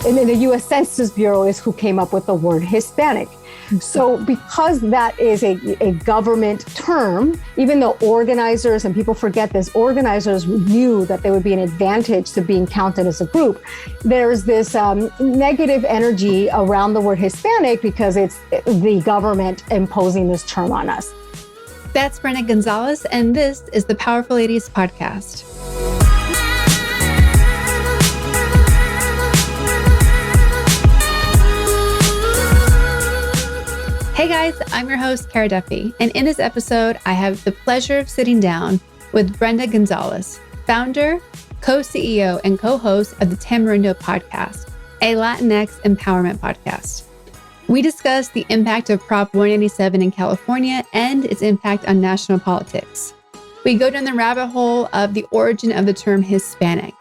And then the U.S. Census Bureau is who came up with the word Hispanic. So because that is a government term, even though organizers, and people forget this, organizers knew that there would be an advantage to being counted as a group, there's this negative energy around the word Hispanic because it's the government imposing this term on us. That's Brenda Gonzalez, and this is the Powerful Ladies Podcast. Hey guys, I'm your host, Cara Duffy, and in this episode, I have the pleasure of sitting down with Brenda Gonzalez, founder, co-CEO, and co-host of the Tamarindo Podcast, a Latinx empowerment podcast. We discuss the impact of Prop 187 in California and its impact on national politics. We go down the rabbit hole of the origin of the term Hispanic,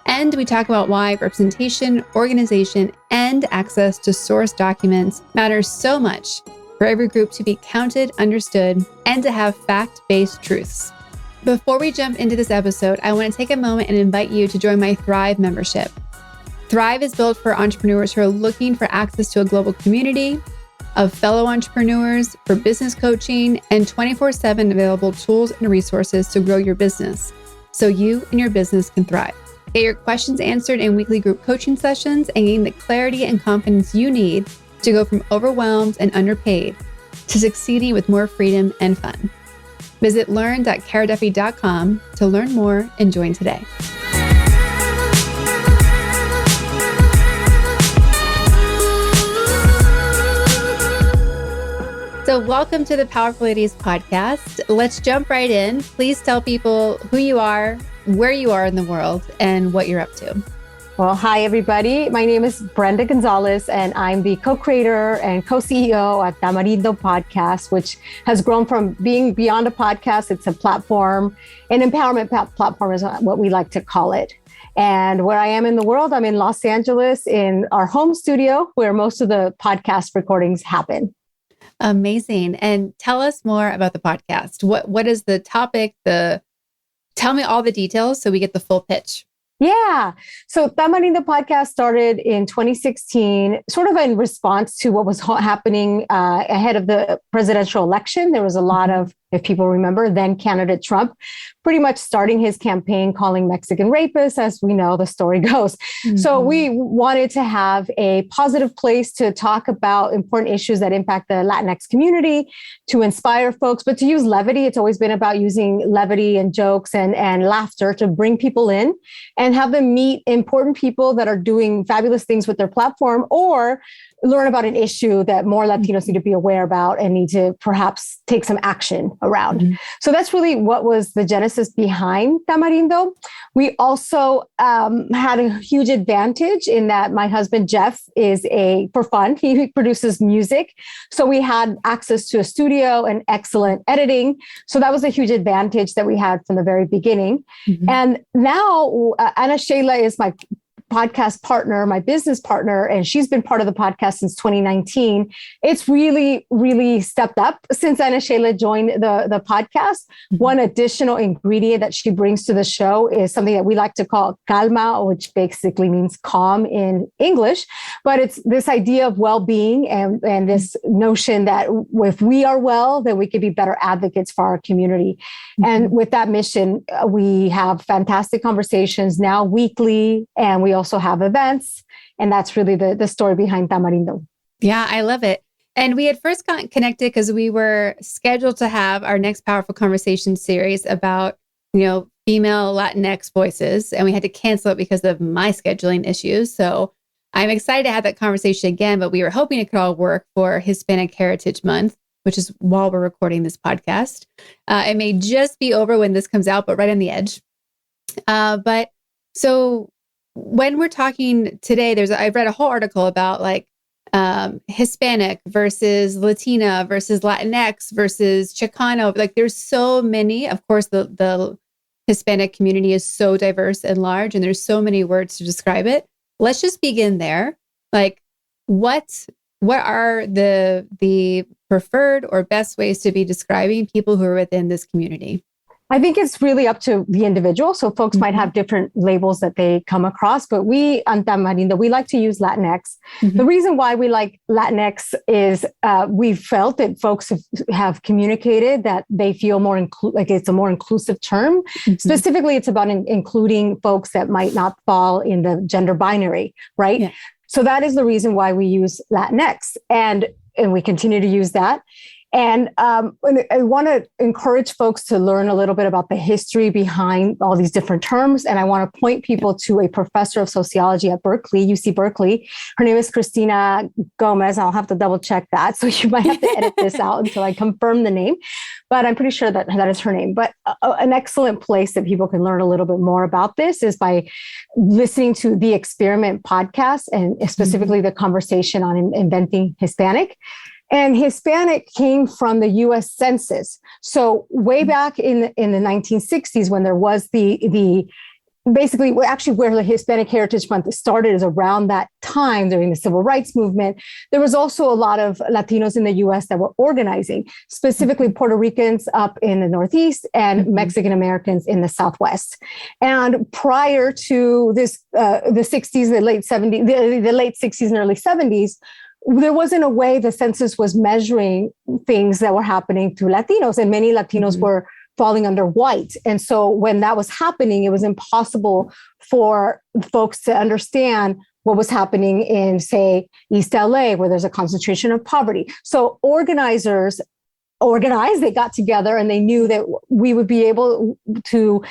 and we talk about why representation, organization, and access to source documents matters so much for every group to be counted, understood, and to have fact-based truths. Before we jump into this episode, I want to take a moment and invite you to join my Thrive membership. Thrive is built for entrepreneurs who are looking for access to a global community of fellow entrepreneurs, for business coaching, and 24/7 available tools and resources to grow your business so you and your business can thrive. Get your questions answered in weekly group coaching sessions and gain the clarity and confidence you need to go from overwhelmed and underpaid to succeeding with more freedom and fun. Visit learn.caraduffy.com to learn more and join today. So welcome to the Powerful Ladies Podcast. Let's jump right in. Please tell people who you are, where you are in the world, and what you're up to. Well, hi, everybody. My name is Brenda Gonzalez, and I'm the co-creator and co-CEO at Tamarindo Podcast, which has grown from being beyond a podcast. It's a platform, an empowerment platform is what we like to call it. And where I am in the world, I'm in Los Angeles in our home studio where most of the podcast recordings happen. Amazing. And tell us more about the podcast. What is the topic? Tell me all the details so we get the full pitch. Yeah. So Tamarindo Podcast started in 2016, sort of in response to what was happening ahead of the presidential election. There was a lot of, if people remember, then candidate Trump pretty much starting his campaign calling Mexican rapists, as we know the story goes. Mm-hmm. So we wanted to have a positive place to talk about important issues that impact the Latinx community, to inspire folks, but to use levity. It's always been about using levity and jokes and laughter to bring people in and have them meet important people that are doing fabulous things with their platform, or learn about an issue that more Latinos need to be aware about and need to perhaps take some action around. Mm-hmm. So that's really what was the genesis behind Tamarindo. We also had a huge advantage in that my husband, Jeff, is for fun, he produces music. So we had access to a studio and excellent editing. So that was a huge advantage that we had from the very beginning. Mm-hmm. And now Ana Sheila is my podcast partner, my business partner, and she's been part of the podcast since 2019. It's really, really stepped up since Ana Sheila joined the podcast. Mm-hmm. One additional ingredient that she brings to the show is something that we like to call calma, which basically means calm in English. But it's this idea of well-being and this notion that if we are well, then we can be better advocates for our community. Mm-hmm. And with that mission, we have fantastic conversations now weekly, and we also have events. And that's really the story behind Tamarindo. Yeah, I love it. And we had first got connected because we were scheduled to have our next Powerful Conversation series about, female Latinx voices. And we had to cancel it because of my scheduling issues. So I'm excited to have that conversation again, but we were hoping it could all work for Hispanic Heritage Month, which is while we're recording this podcast. It may just be over when this comes out, but right on the edge. But so when we're talking today, I've read a whole article about Hispanic versus Latina versus Latinx versus Chicano. Like there's so many. Of course, the Hispanic community is so diverse and large, and there's so many words to describe it. Let's just begin there. Like, what are the preferred or best ways to be describing people who are within this community? I think it's really up to the individual. So folks might have different labels that they come across, but we on Tamarindo, we like to use Latinx. The reason why we like Latinx is we felt that folks have communicated that they feel more like it's a more inclusive term. Specifically, it's about including folks that might not fall in the gender binary, right? Yeah. So that is the reason why we use Latinx, and we continue to use that. And I want to encourage folks to learn a little bit about the history behind all these different terms. And I want to point people to a professor of sociology at Berkeley, UC Berkeley. Her name is Cristina Gomez. I'll have to double check that. So you might have to edit this out until I confirm the name. But I'm pretty sure that is her name. But an excellent place that people can learn a little bit more about this is by listening to the Experiment podcast, and specifically the conversation on inventing Hispanic. And Hispanic came from the U.S. Census. So way back in the 1960s, when there was basically actually where the Hispanic Heritage Month started is around that time during the Civil Rights Movement. There was also a lot of Latinos in the U.S. that were organizing, specifically Puerto Ricans up in the Northeast and Mexican Americans in the Southwest. And prior to this, the 60s, the late 70s, the late 60s and early 70s, there wasn't a way the census was measuring things that were happening to Latinos, and many Latinos were falling under white. And so when that was happening, it was impossible for folks to understand what was happening in, say, East LA, where there's a concentration of poverty. So organizers organized, they got together, and they knew that we would be able to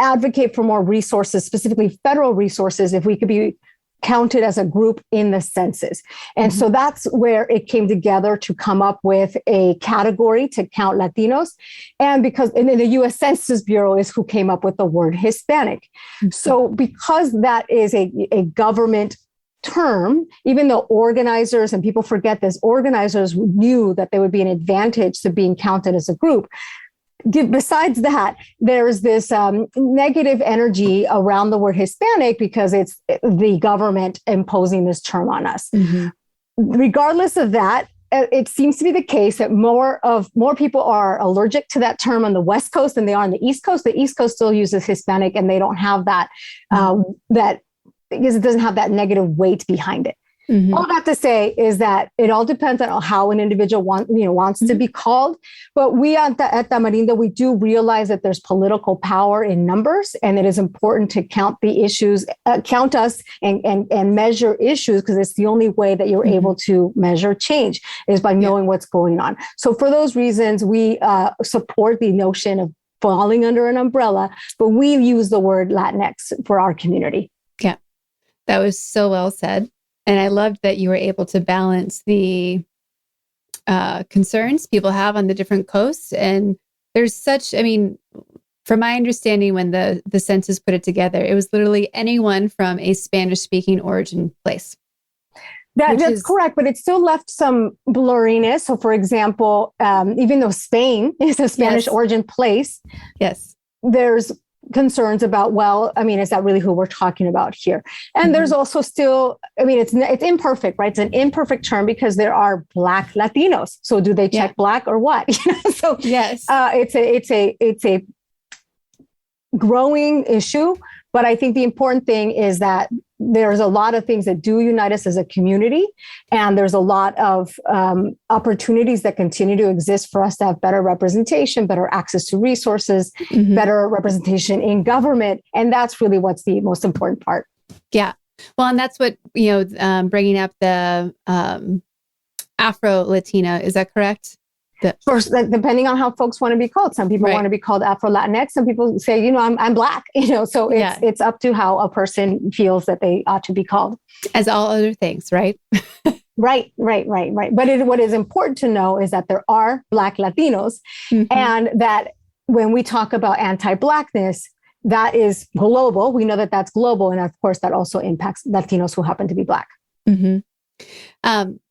advocate for more resources, specifically federal resources, if we could be counted as a group in the census. And so that's where it came together to come up with a category to count Latinos. And the U.S. Census Bureau is who came up with the word Hispanic. So because that is a government term, even though organizers, and people forget this, organizers knew that there would be an advantage to being counted as a group. Besides that, there's this negative energy around the word Hispanic because it's the government imposing this term on us. Regardless of that, it seems to be the case that more people are allergic to that term on the West Coast than they are on the East Coast. The East Coast still uses Hispanic, and they don't have that because it doesn't have that negative weight behind it. All that to say is that it all depends on how an individual wants to be called. But we at Tamarindo, we do realize that there's political power in numbers, and it is important to count the issues, count us and measure issues, because it's the only way that you're able to measure change is by knowing what's going on. So for those reasons, we support the notion of falling under an umbrella, but we use the word Latinx for our community. Yeah, that was so well said. And I loved that you were able to balance the concerns people have on the different coasts. And there's from my understanding, when the census put it together, it was literally anyone from a Spanish-speaking origin place. That's correct, but it still left some blurriness. So, for example, even though Spain is a Spanish origin place, there's concerns about, is that really who we're talking about here? And there's also still, it's imperfect, right? It's an imperfect term because there are Black Latinos. So do they check Black or what? So it's a growing issue. But I think the important thing is that there's a lot of things that do unite us as a community. And there's a lot of opportunities that continue to exist for us to have better representation, better access to resources, better representation in government. And that's really what's the most important part. Yeah. Well, and that's what, bringing up the Afro-Latina, is that correct? First, depending on how folks want to be called. Some people want to be called Afro-Latinx. Some people say, I'm Black, so it's up to how a person feels that they ought to be called. As all other things, right? Right. But what is important to know is that there are Black Latinos, and that when we talk about anti-Blackness, that is global. We know that that's global. And of course, that also impacts Latinos who happen to be Black.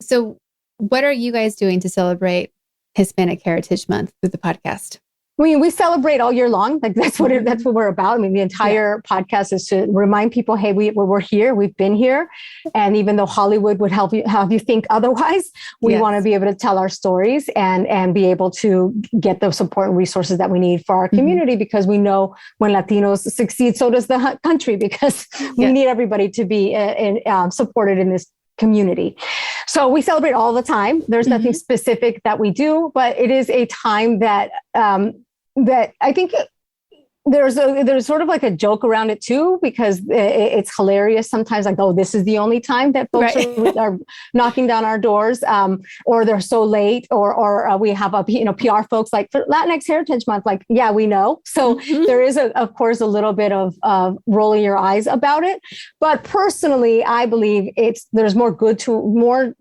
So what are you guys doing to celebrate Hispanic Heritage Month with the podcast? I mean, we celebrate all year long. Like that's what we're about. I mean, the entire podcast is to remind people, hey, we're here, we've been here. And even though Hollywood would have you think otherwise, we want to be able to tell our stories and be able to get the support and resources that we need for our community, because we know when Latinos succeed, so does the country, because we need everybody to be supported in this community. So we celebrate all the time. There's nothing specific that we do, but it is a time that that I think there's sort of like a joke around it too, because it's hilarious sometimes. Like, oh, this is the only time that folks are knocking down our doors, or they're so late, or we have PR folks like for Latinx Heritage Month. Like, yeah, we know. So there is of course a little bit of rolling your eyes about it. But personally, I believe there's more good to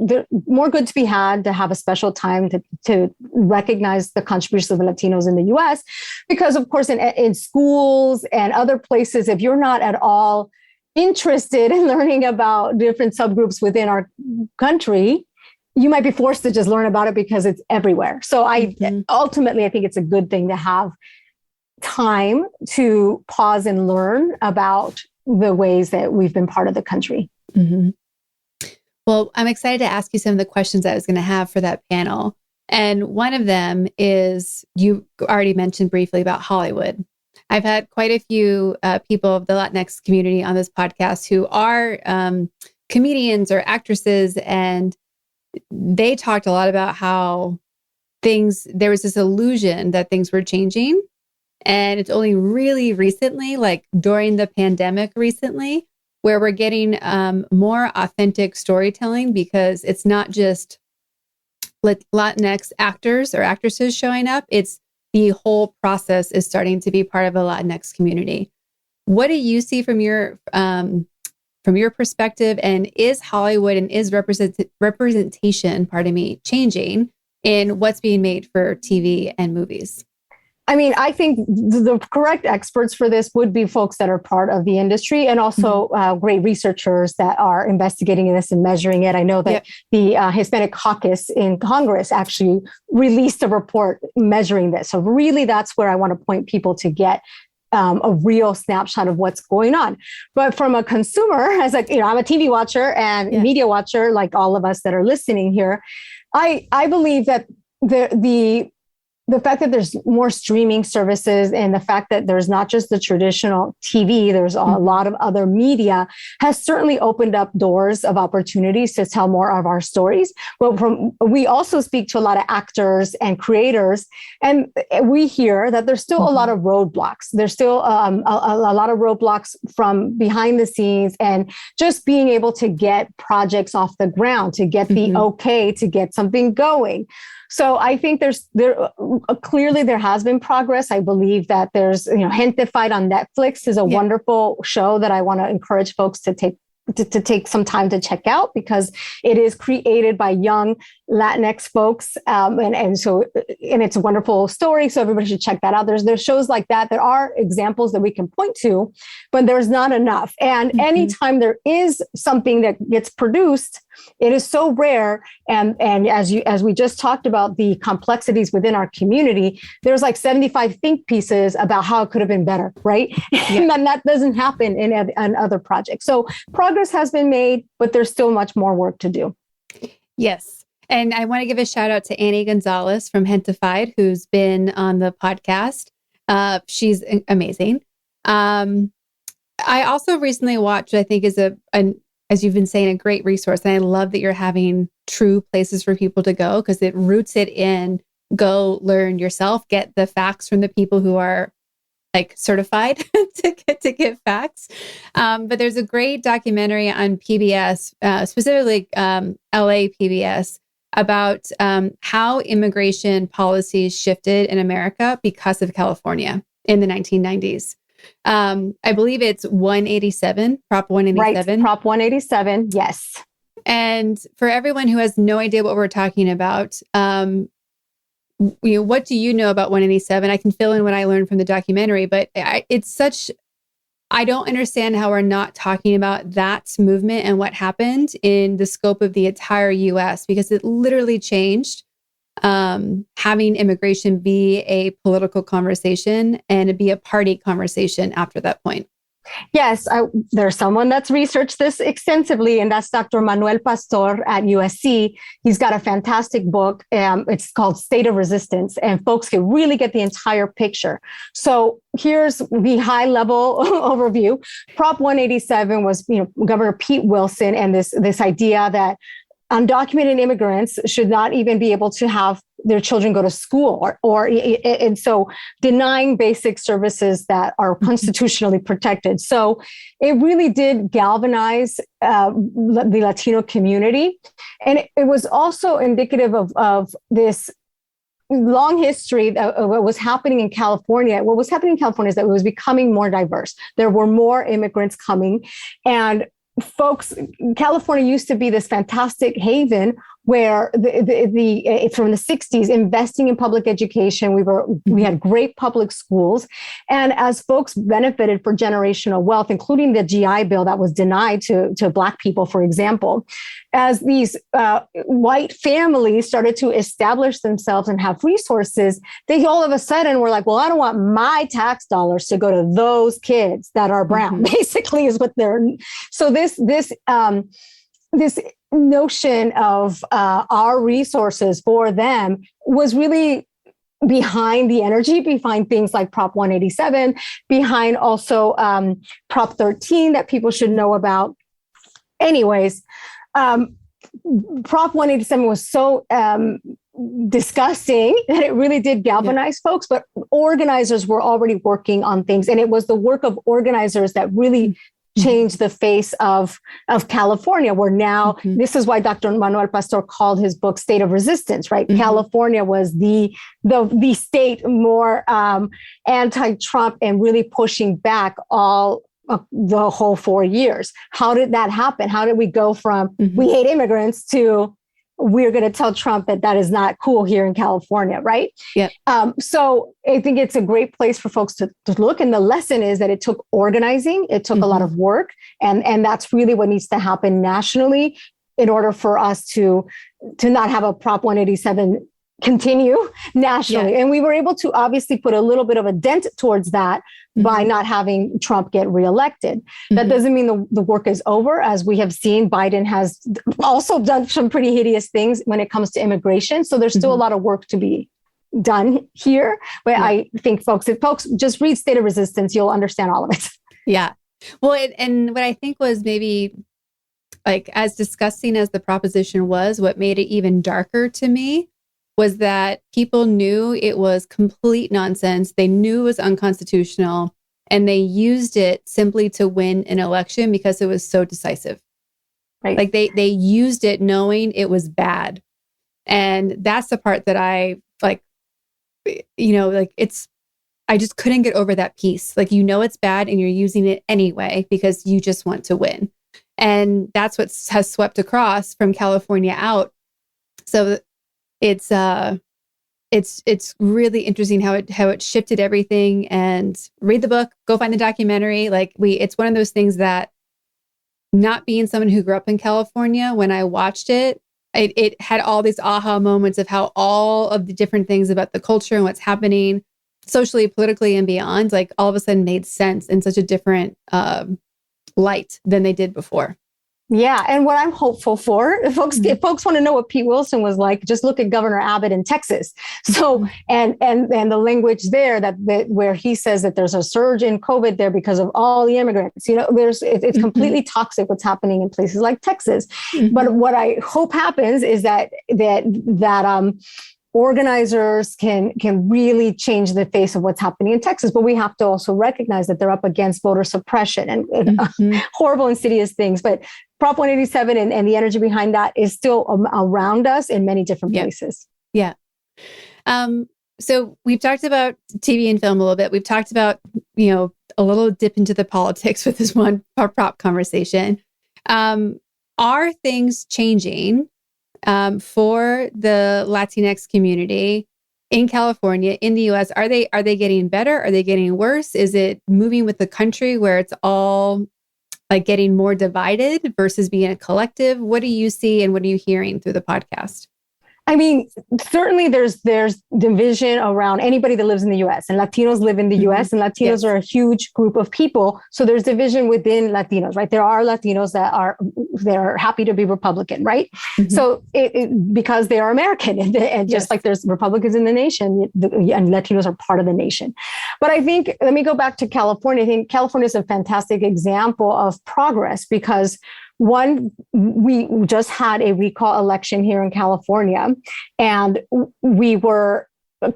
be had to have a special time to recognize the contributions of the Latinos in the U.S. Because of course in schools and other places, if you're not at all interested in learning about different subgroups within our country, you might be forced to just learn about it because it's everywhere. So ultimately, I think it's a good thing to have time to pause and learn about the ways that we've been part of the country. Well, I'm excited to ask you some of the questions I was going to have for that panel. And one of them is, you already mentioned briefly about Hollywood. I've had quite a few people of the Latinx community on this podcast who are comedians or actresses, and they talked a lot about how there was this illusion that things were changing. And it's only really recently, like during the pandemic recently, where we're getting more authentic storytelling, because it's not just Latinx actors or actresses showing up. It's the whole process is starting to be part of the Latinx community. What do you see from your perspective? And is Hollywood and is representation, changing in what's being made for TV and movies? I mean, I think the correct experts for this would be folks that are part of the industry, and also great researchers that are investigating this and measuring it. I know that the Hispanic caucus in Congress actually released a report measuring this. So really, that's where I want to point people to get a real snapshot of what's going on. But from a consumer, I'm a TV watcher and media watcher, like all of us that are listening here, I believe that the fact that there's more streaming services and the fact that there's not just the traditional TV, there's a lot of other media, has certainly opened up doors of opportunities to tell more of our stories. But we also speak to a lot of actors and creators, and we hear that there's still a lot of roadblocks. There's still a lot of roadblocks from behind the scenes, and just being able to get projects off the ground, to get the okay, to get something going. So I think clearly there has been progress. I believe that there's, Gentified on Netflix is a wonderful show that I want to encourage folks to take some time to check out, because it is created by young Latinx folks. And it's a wonderful story. So everybody should check that out. There's shows like that. There are examples that we can point to, but there's not enough. And anytime there is something that gets produced, it is so rare. And as we just talked about the complexities within our community, there's like 75 think pieces about how it could have been better, right? And then that doesn't happen in other projects. So progress has been made, but there's still much more work to do. Yes. And I want to give a shout out to Annie Gonzalez from Gentified, who's been on the podcast. She's amazing. I also recently watched, I think is as you've been saying, a great resource. And I love that you're having true places for people to go, because it roots it in, go learn yourself, get the facts from the people who are like certified to get facts. But there's a great documentary on PBS, specifically LA PBS, about how immigration policies shifted in America because of California in the 1990s. I believe it's 187, Prop 187. Right, Prop 187, yes. And for everyone who has no idea what we're talking about, what do you know about 187? I can fill in what I learned from the documentary, but I don't understand how we're not talking about that movement and what happened in the scope of the entire US, because it literally changed having immigration be a political conversation and be a party conversation after that point? Yes, there's someone that's researched this extensively, and that's Dr. Manuel Pastor at USC. He's got a fantastic book. It's called State of Resistance, and folks can really get the entire picture. So here's the high level overview. Prop 187 was, Governor Pete Wilson, and this idea that undocumented immigrants should not even be able to have their children go to school, and so denying basic services that are constitutionally protected. So it really did galvanize the Latino community. And it was also indicative of this long history of what was happening in California. What was happening in California is that it was becoming more diverse. There were more immigrants coming, and folks, California used to be this fantastic haven where from the 60s, investing in public education, we had great public schools. And as folks benefited for generational wealth, including the GI Bill that was denied to Black people, for example, as these white families started to establish themselves and have resources, they all of a sudden were like, well, I don't want my tax dollars to go to those kids that are brown, basically is what they're. So this notion of our resources for them was really behind the energy, behind things like Prop 187, behind also Prop 13 that people should know about. Anyways, Prop 187 was so disgusting that it really did galvanize folks, but organizers were already working on things. And it was the work of organizers that really changed the face of California, where now this is why Dr. Manuel Pastor called his book State of Resistance, right? California was the state more anti-Trump and really pushing back all the whole 4 years. How did that happen? How did we go from we hate immigrants to we're going to tell Trump that is not cool here in California, right? Yeah. So I think it's a great place for folks to look. And the lesson is that it took organizing, it took a lot of work, and that's really what needs to happen nationally in order for us to not have a Prop 187 continue nationally. Yeah. And we were able to obviously put a little bit of a dent towards that by not having Trump get reelected. That doesn't mean the work is over. As we have seen, Biden has also done some pretty hideous things when it comes to immigration. So there's still a lot of work to be done here. But I think if folks just read State of Resistance, you'll understand all of it. Yeah. Well, and what I think was maybe like as disgusting as the proposition was, what made it even darker to me was that people knew it was complete nonsense. They knew it was unconstitutional, and they used it simply to win an election because it was so decisive. Right. Like they used it knowing it was bad. And that's the part that I like, I just couldn't get over that piece. Like, it's bad and you're using it anyway because you just want to win. And that's what has swept across from California out. So it's really interesting how it shifted everything. And read the book, go find the documentary. It's one of those things that, not being someone who grew up in California, when I watched it had all these aha moments of how all of the different things about the culture and what's happening socially, politically, and beyond, all of a sudden made sense in such a different light than they did before. Yeah. And what I'm hopeful for, if folks want to know what Pete Wilson was like, just look at Governor Abbott in Texas. So, and the language there that where he says that there's a surge in COVID there because of all the immigrants, it's completely toxic what's happening in places like Texas. But what I hope happens is that organizers can really change the face of what's happening in Texas, but we have to also recognize that they're up against voter suppression and horrible, insidious things. But Prop 187 and the energy behind that is still around us in many different places. Yeah. So we've talked about TV and film a little bit. We've talked about, a little dip into the politics with this one prop conversation. Are things changing for the Latinx community in California, in the US? Are they getting better? Are they getting worse? Is it moving with the country where it's all getting more divided versus being a collective? What do you see and what are you hearing through the podcast? I mean, certainly there's division around anybody that lives in the U.S. and Latinos live in the U.S. and Latinos are a huge group of people. So there's division within Latinos, right? There are Latinos they're happy to be Republican, right? So because they are American and just like there's Republicans in the nation and Latinos are part of the nation. But I think, let me go back to California. I think California is a fantastic example of progress because one, we just had a recall election here in California, and we were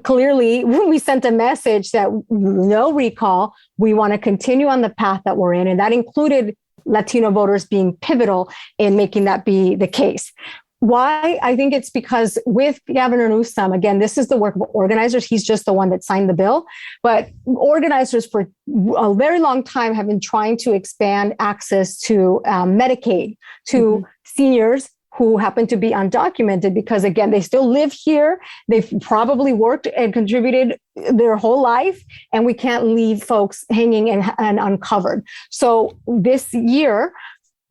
clearly, we sent a message that no recall, we want to continue on the path that we're in. And that included Latino voters being pivotal in making that be the case. Why? I think it's because with Governor Newsom, again, this is the work of organizers. He's just the one that signed the bill. But organizers for a very long time have been trying to expand access to Medicaid to seniors who happen to be undocumented because, again, they still live here. They've probably worked and contributed their whole life, and we can't leave folks hanging and uncovered. So this year,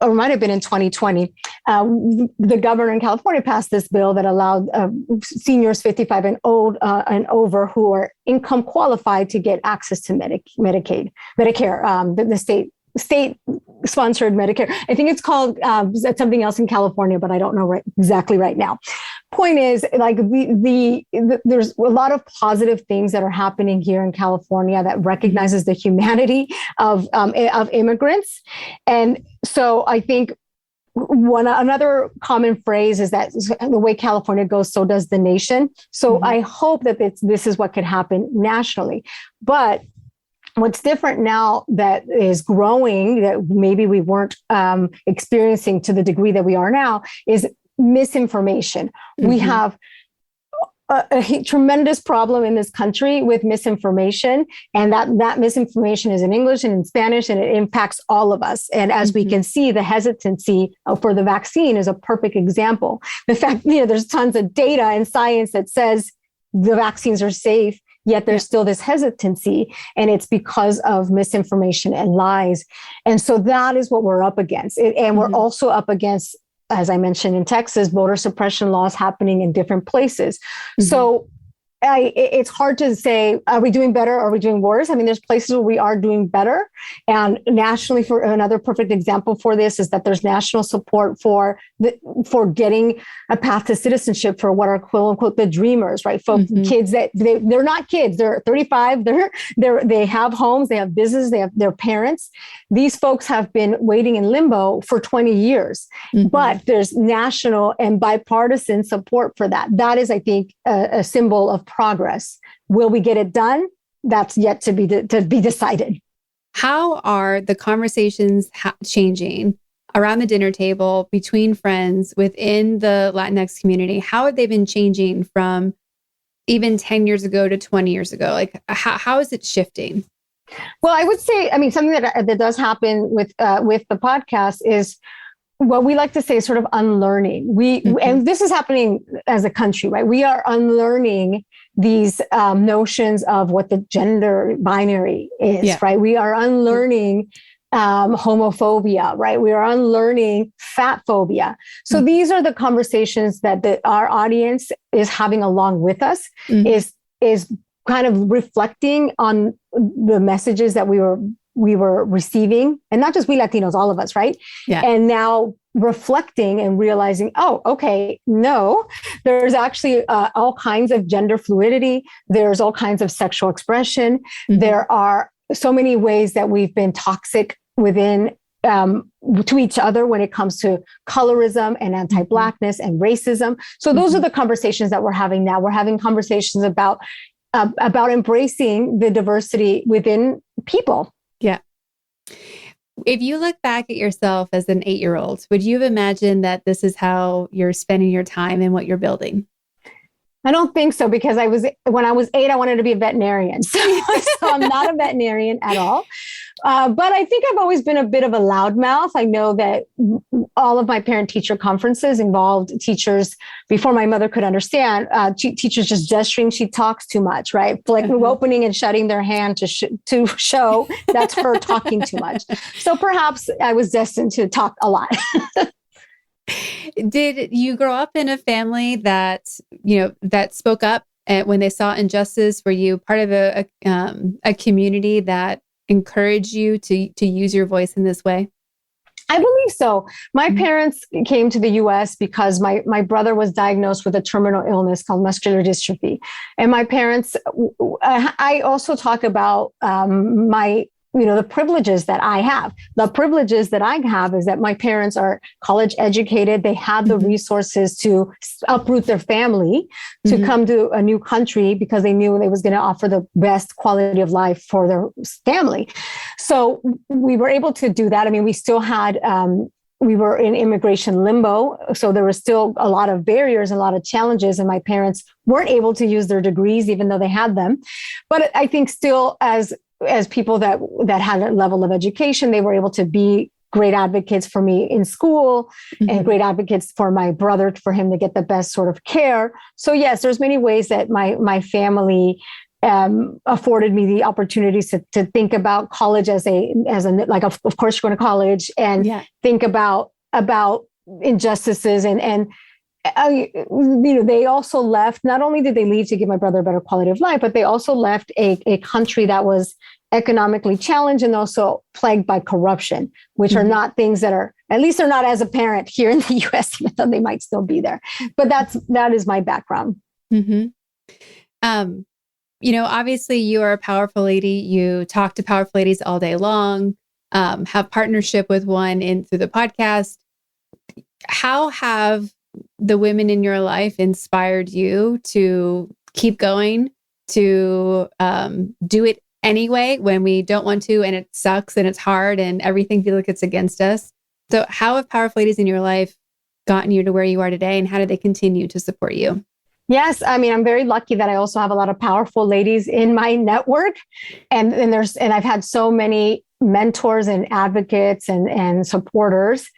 or it might have been in 2020, the governor in California passed this bill that allowed seniors 55 and old and over who are income qualified to get access to Medicare, the state-sponsored Medicare. I think it's called something else in California, but I don't know exactly right now. Point is, like there's a lot of positive things that are happening here in California that recognizes the humanity of immigrants, and so I think another common phrase is that the way California goes, so does the nation. So I hope that this is what could happen nationally, but what's different now that is growing that maybe we weren't experiencing to the degree that we are now is misinformation. We have a tremendous problem in this country with misinformation, and that misinformation is in English and in Spanish, and it impacts all of us. And as we can see, the hesitancy for the vaccine is a perfect example. The fact, there's tons of data and science that says the vaccines are safe, yet there's still this hesitancy, and it's because of misinformation and lies. And so that is what we're up against. And we're also up against, as I mentioned in Texas, voter suppression laws happening in different places. So it's hard to say, are we doing better? Or are we doing worse? I mean, there's places where we are doing better. And nationally, for another perfect example for this is that there's national support for getting a path to citizenship for what are quote unquote the dreamers, right? Folks, kids that they're not kids, they're 35, they have homes, they have business, they have their parents. These folks have been waiting in limbo for 20 years, but there's national and bipartisan support for that. That is, I think, a symbol of progress. Will we get it done? That's yet to be decided. How are the conversations changing around the dinner table, between friends, within the Latinx community? How have they been changing from even 10 years ago to 20 years ago? Like, how is it shifting? Well, I would say, I mean, something that does happen with the podcast is what we like to say is sort of unlearning. And this is happening as a country, right? We are unlearning these notions of what the gender binary is, right? We are unlearning homophobia, right? We are unlearning fat phobia. So these are the conversations that our audience is having along with us, is kind of reflecting on the messages that we were receiving, and not just we Latinos, all of us, right? Yeah. And now reflecting and realizing, oh, okay, no, there's actually all kinds of gender fluidity. There's all kinds of sexual expression. There are so many ways that we've been toxic within to each other when it comes to colorism and anti-Blackness and racism. So those are the conversations that we're having now. We're having conversations about embracing the diversity within people. Yeah. If you look back at yourself as an 8-year-old, would you have imagined that this is how you're spending your time and what you're building? I don't think so, because when I was 8, I wanted to be a veterinarian. So I'm not a veterinarian at all. But I think I've always been a bit of a loudmouth. I know that all of my parent-teacher conferences involved teachers, before my mother could understand, teachers just gesturing. She talks too much, right? Like opening and shutting their hand to show that's her talking too much. So perhaps I was destined to talk a lot. Did you grow up in a family that that spoke up and when they saw injustice? Were you part of a community that encouraged you to use your voice in this way? I believe so. My parents came to the US because my brother was diagnosed with a terminal illness called muscular dystrophy. And my parents, I also talk about the privileges that I have. The privileges that I have is that my parents are college educated. They had the resources to uproot their family to come to a new country because they knew it was going to offer the best quality of life for their family. So we were able to do that. I mean, we still had, we were in immigration limbo. So there was still a lot of barriers, a lot of challenges, and my parents weren't able to use their degrees, even though they had them. But I think still as people that had a level of education, they were able to be great advocates for me in school and great advocates for my brother, for him to get the best sort of care. So yes, there's many ways that my family afforded me the opportunities to think about college as of course you're going to college and think about injustices and they also left. Not only did they leave to give my brother a better quality of life, but they also left a country that was economically challenged and also plagued by corruption, which are not things that are, at least they're not as apparent here in the US, even though they might still be there. But that is my background. Obviously you are a powerful lady. You talk to powerful ladies all day long, have partnership with one through the podcast. How have the women in your life inspired you to keep going, to do it anyway when we don't want to, and it sucks and it's hard and everything feels like it's against us? So how have powerful ladies in your life gotten you to where you are today, and how do they continue to support you? Yes, I mean, I'm very lucky that I also have a lot of powerful ladies in my network, and I've had so many mentors and advocates and supporters.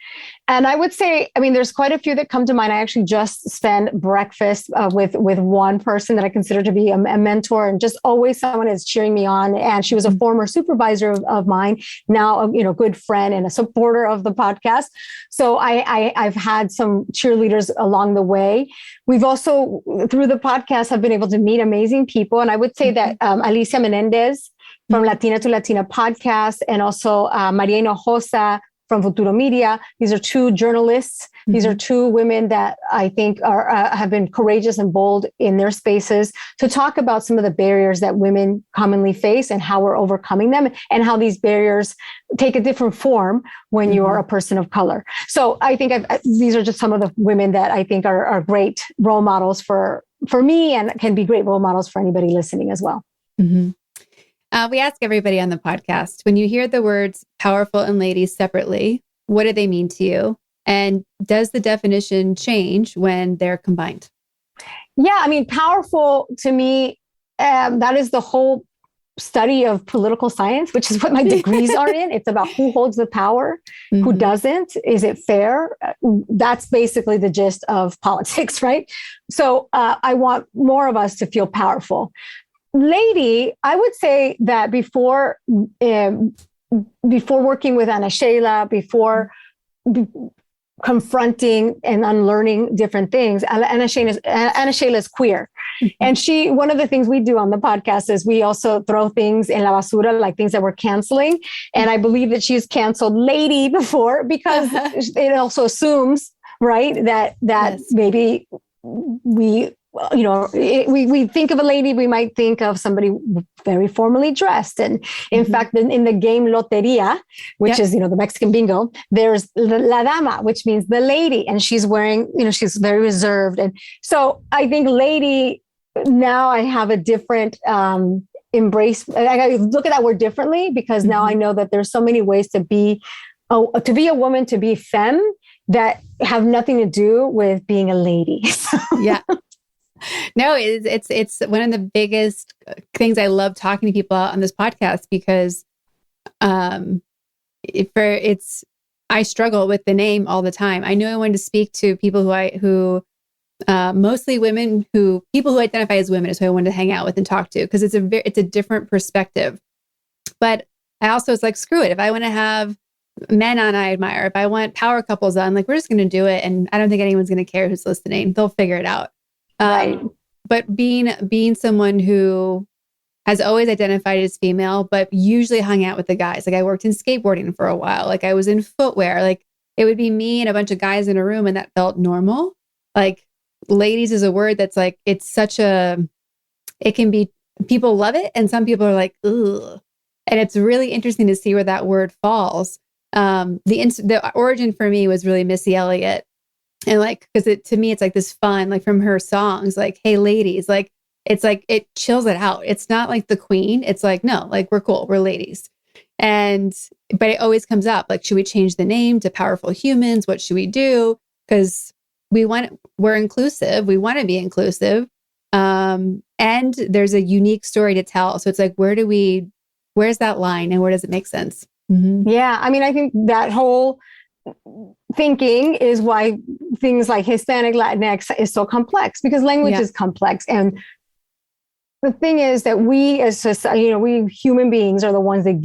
And I would say, I mean, there's quite a few that come to mind. I actually just spent breakfast with one person that I consider to be a mentor, and just always someone is cheering me on. And she was a former supervisor of mine, now a good friend and a supporter of the podcast. So I've had some cheerleaders along the way. We've also, through the podcast, have been able to meet amazing people. And I would say that Alicia Menendez from Latina to Latina podcast, and also Maria Hinojosa from Futuro Media. These are two journalists. These are two women that I think have been courageous and bold in their spaces to talk about some of the barriers that women commonly face and how we're overcoming them, and how these barriers take a different form when you are a person of color. So I think these are just some of the women that I think are great role models for me, and can be great role models for anybody listening as well. We ask everybody on the podcast, when you hear the words powerful and ladies separately, what do they mean to you? And does the definition change when they're combined? Yeah, I mean, powerful to me, that is the whole study of political science, which is what my degrees are in. It's about who holds the power, who doesn't, is it fair? That's basically the gist of politics, right? So I want more of us to feel powerful. Lady, I would say that before working with Ana Sheila, before confronting and unlearning different things, Ana Sheila is queer. And one of the things we do on the podcast is we also throw things in la basura, like things that we're canceling. And I believe that she's canceled lady before, because it also assumes, right, that maybe we think of a lady, we might think of somebody very formally dressed. And in fact, in the game Loteria, which is, the Mexican bingo, there's La Dama, which means the lady. And she's wearing, she's very reserved. And so I think lady, now I have a different embrace. I look at that word differently, because now I know that there's so many ways to be a woman, to be femme, that have nothing to do with being a lady. Yeah. No, it's one of the biggest things I love talking to people on this podcast, because I struggle with the name all the time. I knew I wanted to speak to people who mostly women, people who identify as women is who I wanted to hang out with and talk to, because it's a different perspective. But I also was like, screw it. If I want to have men on I admire, if I want power couples on, like, we're just going to do it. And I don't think anyone's going to care who's listening. They'll figure it out. Right. But being someone who has always identified as female, but usually hung out with the guys. Like I worked in skateboarding for a while. Like I was in footwear. Like it would be me and a bunch of guys in a room, and that felt normal. Like ladies is a word that's like, it can be, people love it. And some people are like, ugh. And it's really interesting to see where that word falls. The origin for me was really Missy Elliott. And like, because to me, it's like this fun, like from her songs, like, hey, ladies, like, it's like, it chills it out. It's not like the queen. It's like, no, like we're cool. We're ladies. But it always comes up like, should we change the name to Powerful Humans? What should we do? Because we're inclusive. We want to be inclusive. And there's a unique story to tell. So it's like, where's that line and where does it make sense? Mm-hmm. Yeah. I mean, I think that whole thinking is why things like Hispanic, Latinx is so complex, because language is complex. And the thing is that we as society, we human beings are the ones that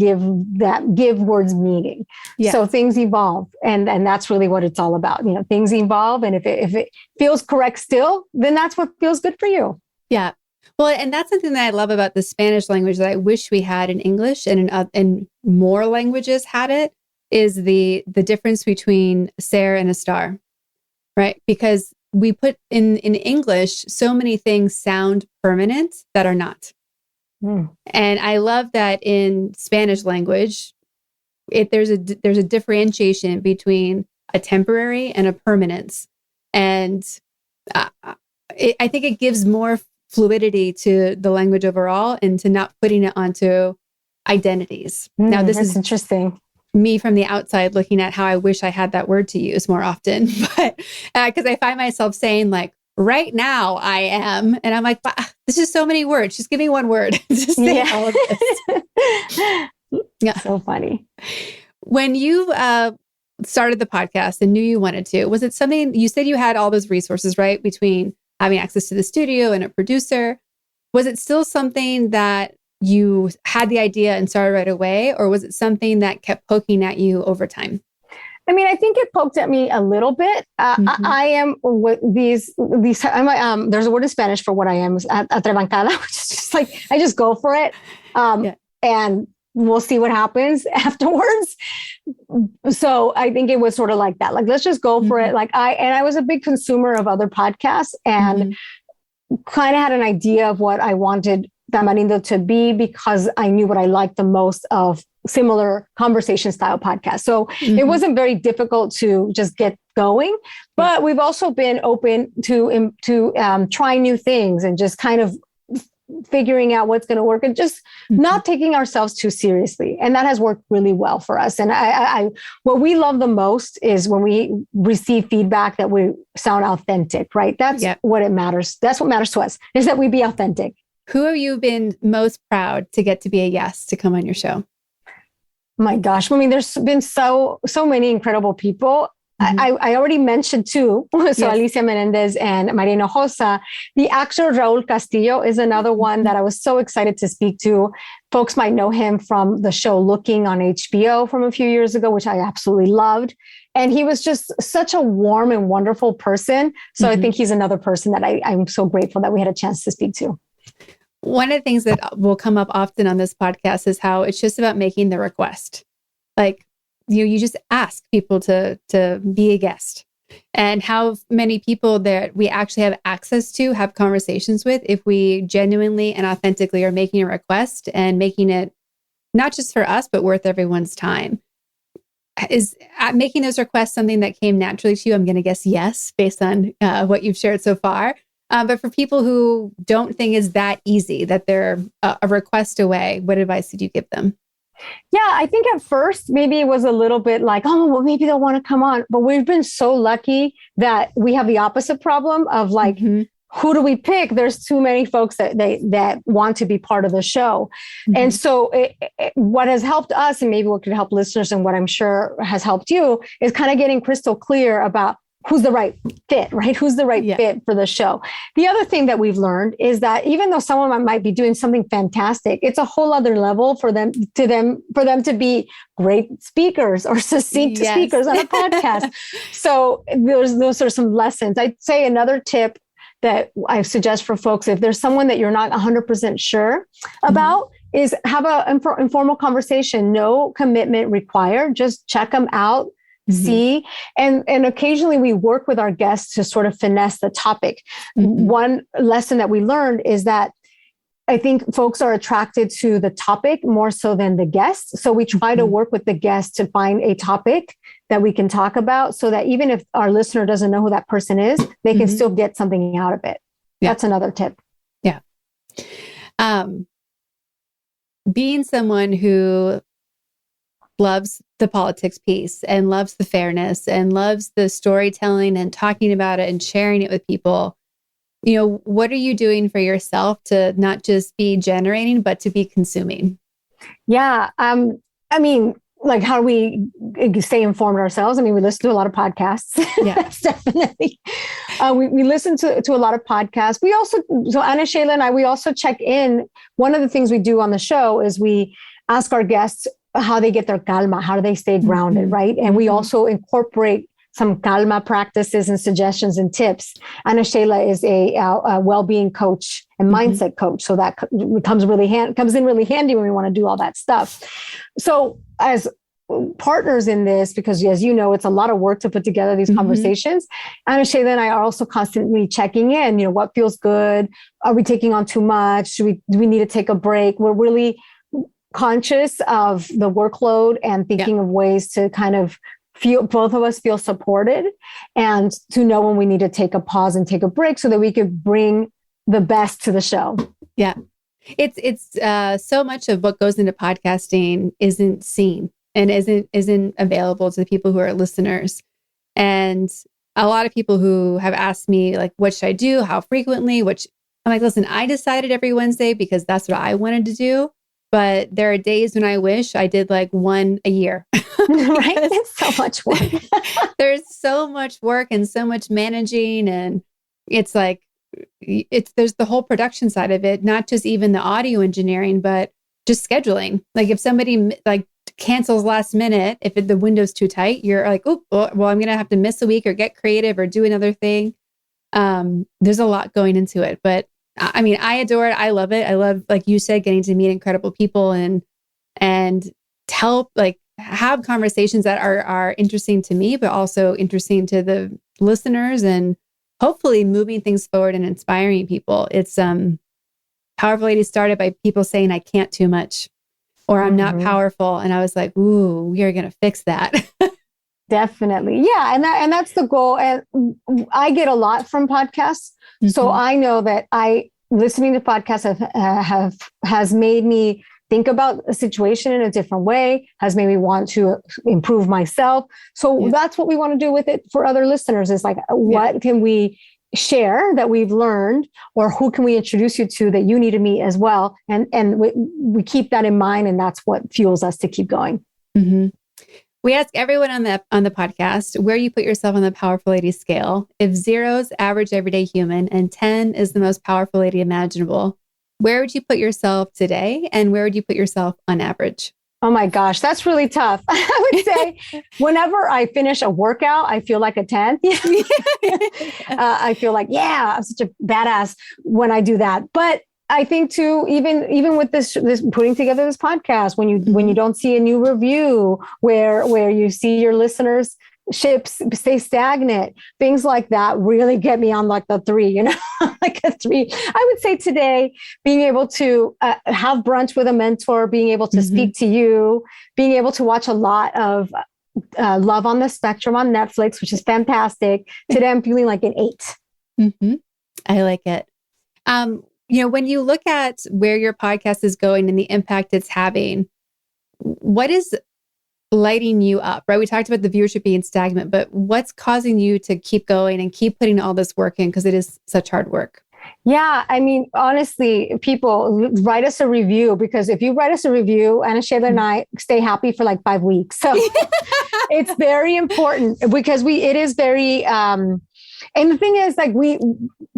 give words meaning. Yeah. So things evolve, and that's really what it's all about. Things evolve, and if it feels correct still, then that's what feels good for you. Yeah. Well, and that's something that I love about the Spanish language that I wish we had in English, and more languages had it, is the difference between ser and estar, right? Because we put in English, so many things sound permanent that are not. Mm. And I love that in Spanish language, there's a differentiation between a temporary and a permanence. And I think it gives more fluidity to the language overall, and to not putting it onto identities. Now, this is interesting. Me from the outside looking at how I wish I had that word to use more often, but because I find myself saying like, right now I am, and I'm like, this is so many words. Just give me one word to say all of this. Yeah. So funny. When you started the podcast and knew you wanted to, was it something, you said you had all those resources, right? Between having access to the studio and a producer. Was it still something that you had the idea and started right away, or was it something that kept poking at you over time? I mean, I think it poked at me a little bit. I am with these. There's a word in Spanish for what I am, atrabancada, which is just like I just go for it, and we'll see what happens afterwards. So I think it was sort of like that. Like, let's just go for it. Like I was a big consumer of other podcasts, and kind of had an idea of what I wanted Tamarindo to be, because I knew what I liked the most of similar conversation style podcasts. So it wasn't very difficult to just get going, but we've also been open to trying new things and just kind of figuring out what's going to work, and just not taking ourselves too seriously. And that has worked really well for us. And I what we love the most is when we receive feedback that we sound authentic, right? That's what it matters. That's what matters to us, is that we be authentic. Who have you been most proud to get to be a guest to come on your show? My gosh. I mean, there's been so many incredible people. I already mentioned two. So Alicia Menendez and Maria Hinojosa. The actor Raul Castillo is another one that I was so excited to speak to. Folks might know him from the show Looking on HBO from a few years ago, which I absolutely loved. And he was just such a warm and wonderful person. So I think he's another person that I'm so grateful that we had a chance to speak to. One of the things that will come up often on this podcast is how it's just about making the request. Like, you just ask people to be a guest, and how many people that we actually have access to have conversations with if we genuinely and authentically are making a request and making it not just for us, but worth everyone's time. Is making those requests something that came naturally to you? I'm going to guess yes, based on what you've shared so far. But for people who don't think it's that easy, that they're a request away, what advice did you give them? Yeah, I think at first, maybe it was a little bit like, oh, well, maybe they'll want to come on. But we've been so lucky that we have the opposite problem of like, who do we pick? There's too many folks that want to be part of the show. And so what has helped us, and maybe what could help listeners, and what I'm sure has helped you, is kind of getting crystal clear about who's the right fit, right? Who's the right fit for the show? The other thing that we've learned is that even though someone might be doing something fantastic, it's a whole other level for them to be great speakers or succinct speakers on a podcast. So those are some lessons. I'd say another tip that I suggest for folks, if there's someone that you're not 100% sure about, is have an informal conversation. No commitment required. Just check them out. See, and occasionally we work with our guests to sort of finesse the topic. One lesson that we learned is that I think folks are attracted to the topic more so than the guest. So we try to work with the guest to find a topic that we can talk about, so that even if our listener doesn't know who that person is, they can still get something out of it. Yeah. That's another tip. Yeah. Being someone who loves the politics piece and loves the fairness and loves the storytelling and talking about it and sharing it with people, what are you doing for yourself to not just be generating, but to be consuming? Yeah. I mean, like, how do we stay informed ourselves? I mean, we listen to a lot of podcasts. Yeah, that's definitely. We listen to a lot of podcasts. We also, so Ana Sheila and I, we also check in. One of the things we do on the show is we ask our guests how they get their calma, how do they stay grounded, right? And we also incorporate some calma practices and suggestions and tips. Ana Sheila is a well-being coach and mindset coach, so that comes in really handy when we want to do all that stuff. So as partners in this, because as you know, it's a lot of work to put together these conversations. Ana Sheila and I are also constantly checking in. What feels good? Are we taking on too much? Do we need to take a break? We're really conscious of the workload and thinking of ways to kind of both of us feel supported, and to know when we need to take a pause and take a break so that we could bring the best to the show. Yeah. It's so much of what goes into podcasting isn't seen and isn't available to the people who are listeners. And a lot of people who have asked me, like, what should I do? How frequently? Which I'm like, listen, I decided every Wednesday because that's what I wanted to do. But there are days when I wish I did like one a year. Right? It's so much work. There's so much work and so much managing. And it's like, there's the whole production side of it, not just even the audio engineering, but just scheduling. Like, if somebody like cancels last minute, if the window's too tight, you're like, oh, well, I'm going to have to miss a week or get creative or do another thing. There's a lot going into it, but I mean, I adore it. I love it. I love, like you said, getting to meet incredible people and have conversations that are interesting to me, but also interesting to the listeners, and hopefully moving things forward and inspiring people. It's Powerful Lady started by people saying, I can't too much, or I'm not powerful. And I was like, ooh, we are going to fix that. Definitely. Yeah. And that's the goal. And I get a lot from podcasts. So I know that listening to podcasts has made me think about a situation in a different way, has made me want to improve myself. So that's what we want to do with it for other listeners, is like, what can we share that we've learned, or who can we introduce you to that you need to meet as well? And we keep that in mind, and that's what fuels us to keep going. We ask everyone on the podcast where you put yourself on the Powerful Lady scale. If 0's average everyday human and 10 is the most powerful lady imaginable, where would you put yourself today, and where would you put yourself on average? Oh my gosh, that's really tough. I would say whenever I finish a workout, I feel like a 10. I feel like, I'm such a badass when I do that. But I think too, even with this putting together this podcast, when you don't see a new review, where you see your listeners ships stay stagnant, things like that really get me on like the 3, like a 3. I would say today, being able to have brunch with a mentor, being able to speak to you, being able to watch a lot of Love on the Spectrum on Netflix, which is fantastic. Today I'm feeling like an 8. I like it. When you look at where your podcast is going and the impact it's having, what is lighting you up, right? We talked about the viewership being stagnant, but what's causing you to keep going and keep putting all this work in? Because it is such hard work. Yeah. I mean, honestly, people write us a review, because if you write us a review, Ana Sheila and I stay happy for like 5 weeks. So it's very important, because it is very, And the thing is, like,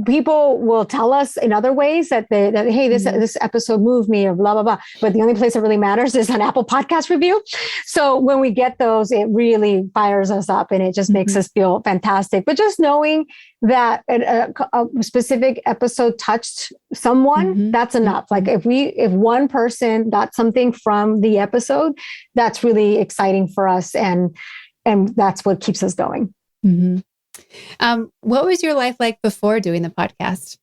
people will tell us in other ways that hey, this episode moved me or blah, blah, blah. But the only place that really matters is an Apple Podcast review. So when we get those, it really fires us up and it just makes us feel fantastic. But just knowing that a specific episode touched someone, that's enough. Like if one person got something from the episode, that's really exciting for us. And that's what keeps us going. What was your life like before doing the podcast?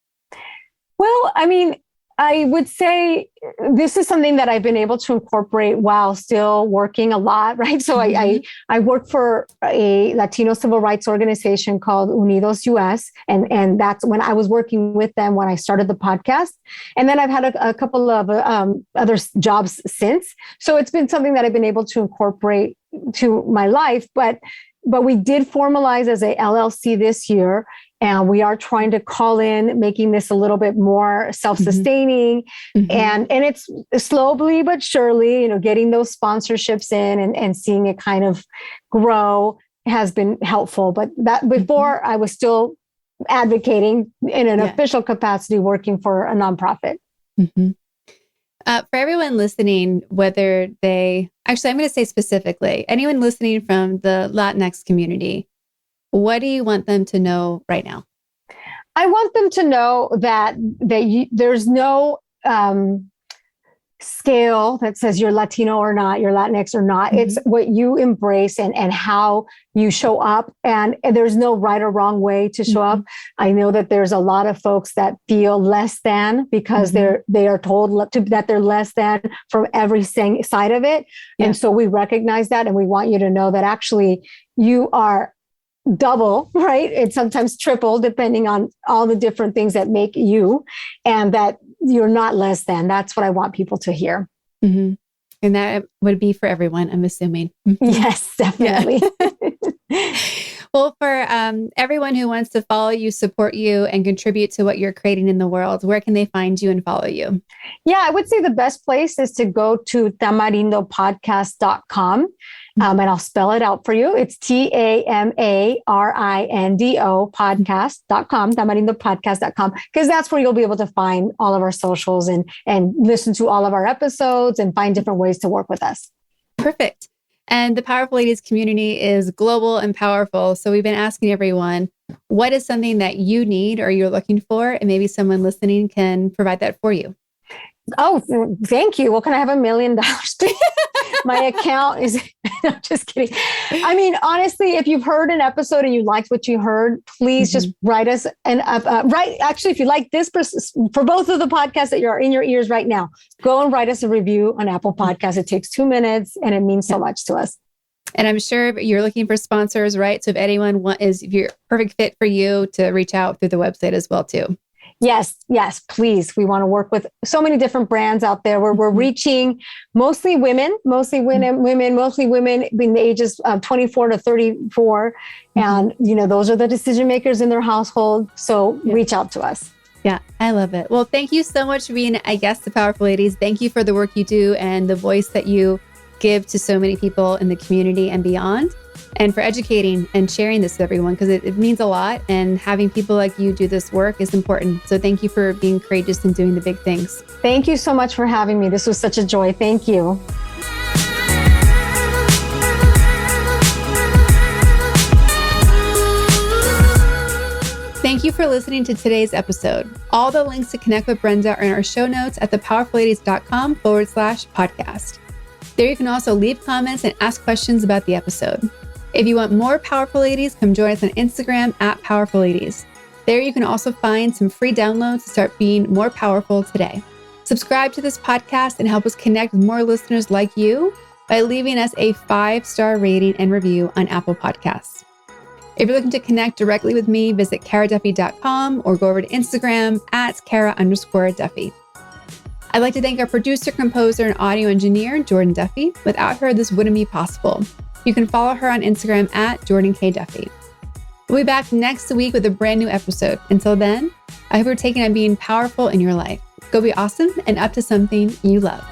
Well, I mean, I would say this is something that I've been able to incorporate while still working a lot, right? So I work for a Latino civil rights organization called Unidos US. And that's when I was working with them when I started the podcast. And then I've had a couple of other jobs since. So it's been something that I've been able to incorporate to my life. But we did formalize as a LLC this year. And we are trying to call in, making this a little bit more self-sustaining. And it's slowly but surely, getting those sponsorships in and seeing it kind of grow has been helpful. But that before I was still advocating in an official capacity, working for a nonprofit. For everyone listening, whether I'm going to say specifically, anyone listening from the Latinx community, what do you want them to know right now? I want them to know that there's no scale that says you're Latino or not, you're Latinx or not. It's what you embrace and how you show up. And there's no right or wrong way to show up. I know that there's a lot of folks that feel less than because they are told that they're less than from every side of it. And so we recognize that. And we want you to know that actually you are double, right? It's sometimes triple, depending on all the different things that make you, and that you're not less than. That's what I want people to hear. And that would be for everyone, I'm assuming. Yes, definitely. Well, for everyone who wants to follow you, support you, and contribute to what you're creating in the world, where can they find you and follow you? Yeah, I would say the best place is to go to tamarindopodcast.com. And I'll spell it out for you. It's TAMARINDO podcast.com, tamarindopodcast.com, because that's where you'll be able to find all of our socials and listen to all of our episodes and find different ways to work with us. Perfect. And the Powerful Ladies community is global and powerful. So we've been asking everyone, what is something that you need or you're looking for? And maybe someone listening can provide that for you. Oh, thank you. Well, can I have $1 million? My account is, I'm just kidding. I mean, honestly, if you've heard an episode and you liked what you heard, please just write us actually, if you like this, for both of the podcasts that are in your ears right now, go and write us a review on Apple Podcasts. It takes 2 minutes and it means so much to us. And I'm sure you're looking for sponsors, right? So if anyone if you're a perfect fit for you, to reach out through the website as well, too. Yes, please. We want to work with so many different brands out there where we're reaching mostly women in the ages of 24 to 34. And, those are the decision makers in their household. So reach out to us. Yeah, I love it. Well, thank you so much for being a guest to Powerful Ladies. Thank you for the work you do and the voice that you give to so many people in the community and beyond, and for educating and sharing this with everyone, because it means a lot. And having people like you do this work is important. So thank you for being courageous and doing the big things. Thank you so much for having me. This was such a joy. Thank you. Thank you for listening to today's episode. All the links to connect with Brenda are in our show notes at thepowerfulladies.com/podcast. There you can also leave comments and ask questions about the episode. If you want more Powerful Ladies, come join us on Instagram at Powerful Ladies. There you can also find some free downloads to start being more powerful today. Subscribe to this podcast and help us connect with more listeners like you by leaving us a 5-star rating and review on Apple Podcasts. If you're looking to connect directly with me, visit karaduffy.com or go over to Instagram at Kara_Duffy. I'd like to thank our producer, composer, and audio engineer, Jordan Duffy. Without her, this wouldn't be possible. You can follow her on Instagram at Jordan K. Duffy. We'll be back next week with a brand new episode. Until then, I hope you're taking on being powerful in your life. Go be awesome and up to something you love.